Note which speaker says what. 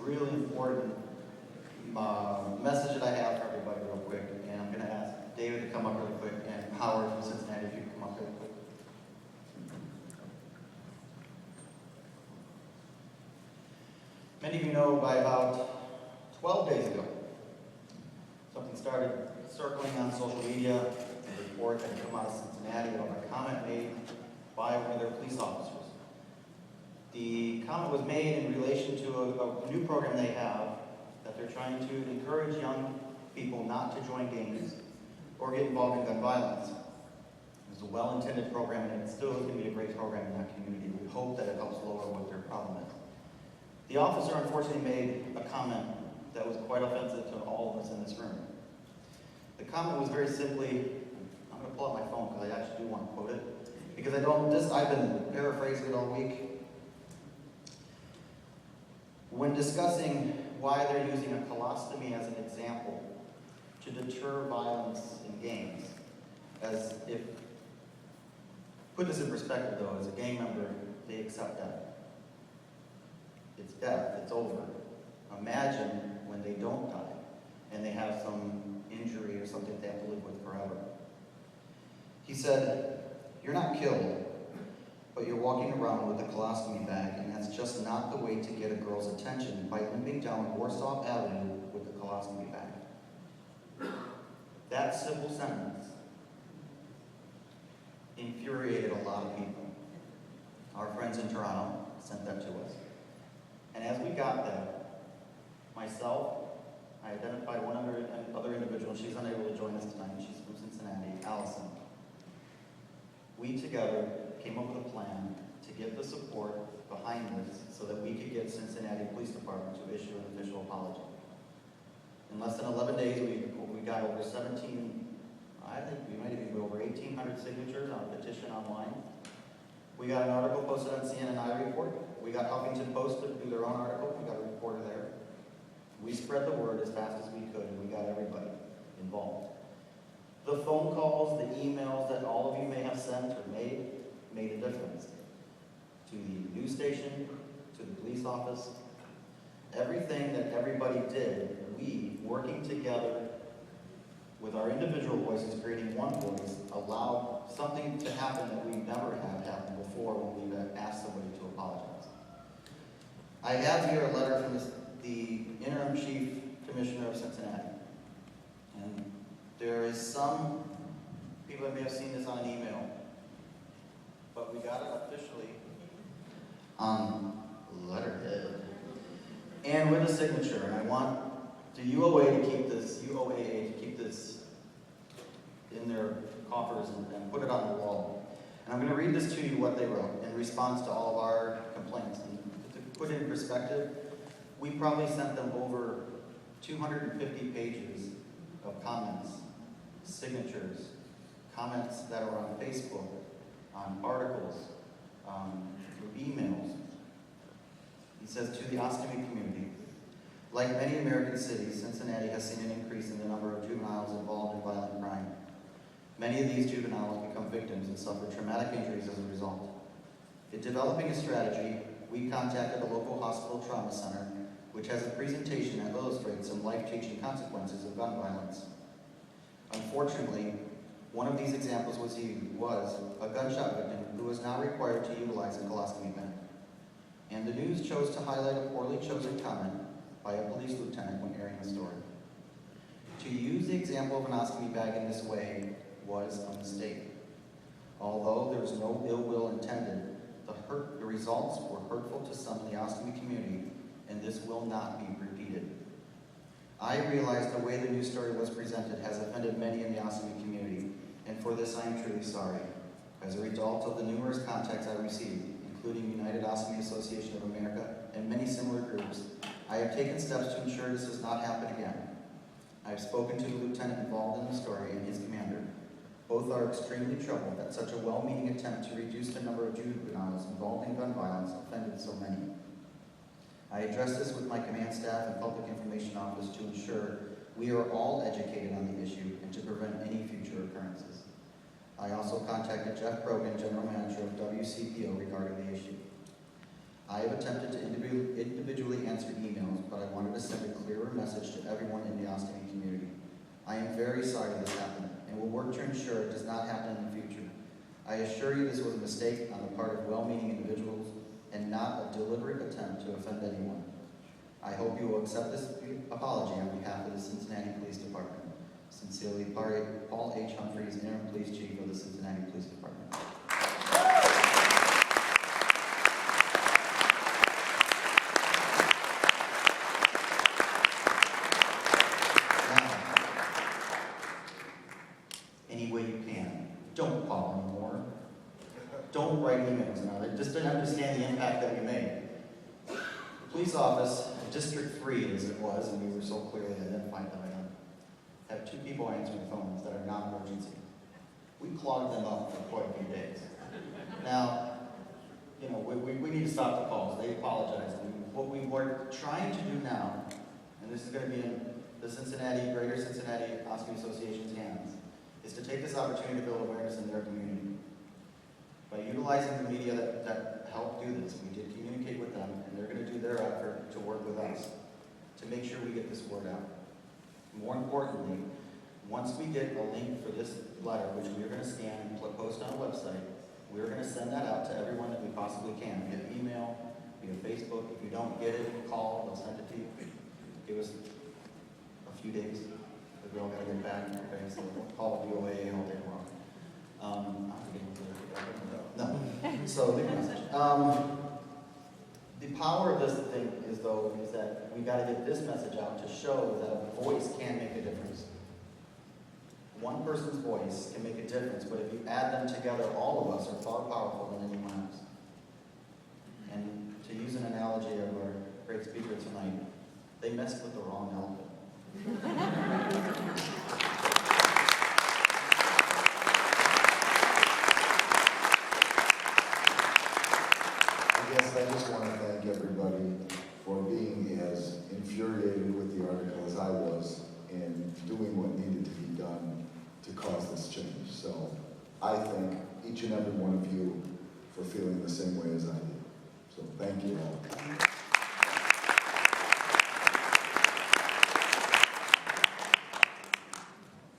Speaker 1: really important message that I have for everybody real quick, and I'm going to ask David to come up really quick, and Howard from Cincinnati, if you could come up really quick. Many of you know by about 12 days ago, something started circling on social media, a report that had come out of Cincinnati about a comment made by one of their police officers. The comment was made in relation to a new program they have that they're trying to encourage young people not to join gangs or get involved in gun violence. It's a well-intended program, and it still is going to be a great program in that community. We hope that it helps lower what their problem is. The officer unfortunately made a comment that was quite offensive to all of us in this room. The comment was very simply, I'm going to pull out my phone because I actually do want to quote it, because I've been paraphrasing it all week. When discussing why they're using a colostomy as an example to deter violence in gangs, as if, put this in perspective though, as a gang member, they accept death. It's death, it's over. Imagine when they don't die and they have some injury or something they have to live with forever. He said, "You're not killed, but you're walking around with a colostomy bag, and that's just not the way to get a girl's attention by limping down Warsaw Avenue with a colostomy bag." That simple sentence infuriated a lot of people. Our friends in Toronto sent that to us. And as we got that, myself, I identified one other individual. She's unable to join us tonight. She's from Cincinnati, Allison. We together came up with a plan to get the support behind this so that we could get Cincinnati Police Department to issue an official apology. In less than 11 days, we got over 17, I think we might even go over 1,800 signatures on a petition online. We got an article posted on CNN Report. We got Huffington Post to do their own article. We got a reporter there. We spread the word as fast as we could, and we got everybody involved. The phone calls, the emails that all of you may have sent or made a difference. To the news station, to the police office, everything that everybody did, we, working together with our individual voices, creating one voice, allowed something to happen that we never had happen before when we've asked somebody to apologize. I have here a letter from the interim chief commissioner of Cincinnati. And there is some people that may have seen this on an email, but we got it officially on letterhead and with a signature. And I want the UOAA to keep this in their coffers and put it on the wall. And I'm going to read this to you what they wrote in response to all of our complaints. And to put it in perspective, we probably sent them over 250 pages of comments, signatures, comments that are on Facebook, on articles, through emails. He says, to the ostomy community, like many American cities, Cincinnati has seen an increase in the number of juveniles involved in violent crime. Many of these juveniles become victims and suffer traumatic injuries as a result. In developing a strategy, we contacted the local hospital trauma center, which has a presentation that illustrates some life-changing consequences of gun violence. Unfortunately, one of these examples was a gunshot victim who is now required to utilize a colostomy bag. And the news chose to highlight a poorly chosen comment by a police lieutenant when airing the story. To use the example of an ostomy bag in this way was a mistake. Although there was no ill will intended, the results were hurtful to some in the ostomy community, and this will not be repeated. I realize the way the news story was presented has offended many in the ostomy community, and for this I am truly sorry. As a result of the numerous contacts I received, including United Ostomy Association of America and many similar groups, I have taken steps to ensure this does not happen again. I have spoken to the lieutenant involved in the story and his commander. Both are extremely troubled that such a well-meaning attempt to reduce the number of juveniles involved in gun violence offended so many. I addressed this with my command staff and public information office to ensure we are all educated on the issue and to prevent any future occurrences. I also contacted Jeff Brogan, General Manager of WCPO, regarding the issue. I have attempted to individually answer emails, but to everyone in the ostomy community. I am very sorry this happened, and will work to ensure it does not happen in the future. I assure you this was a mistake on the part of well-meaning individuals and not a deliberate attempt to offend anyone. I hope you will accept this apology on behalf of the Cincinnati Police Department. Sincerely, Paul H. Humphreys, Interim Police Chief of the Cincinnati Police Department. Any way you can. Don't call anymore. Don't write emails now. I just didn't understand the impact that we made. The police office, District 3 as it was, and we were so clearly identified by them, have 2 people answering phones that are non-emergency. We clogged them up for quite a few days. Now, you know, we need to stop the calls. They apologize. And what we were trying to do now, and this is going to be in the Greater Cincinnati Ostomy Association's hands, is to take this opportunity to build awareness in their community. By utilizing the media that helped do this, we did communicate with them, and they're going to do their effort to work with us to make sure we get this word out. More importantly, once we get a link for this letter, which we are going to scan and post on a website, we're going to send that out to everyone that we possibly can, via email, via Facebook. If you don't get it, call, they'll send it to you. Give us a few days. We all got to get back, okay, so we'll call UOAA all day long. No. So the message. The power of this thing is that we got to get this message out to show that a voice can make a difference. One person's voice can make a difference, but if you add them together, all of us are far powerful than anyone else. And to use an analogy of our great speaker tonight, they messed with the wrong elephant.
Speaker 2: I just want to thank everybody for being as infuriated with the article as I was and doing what needed to be done to cause this change. So I thank each and every one of you for feeling the same way as I do. So thank you all.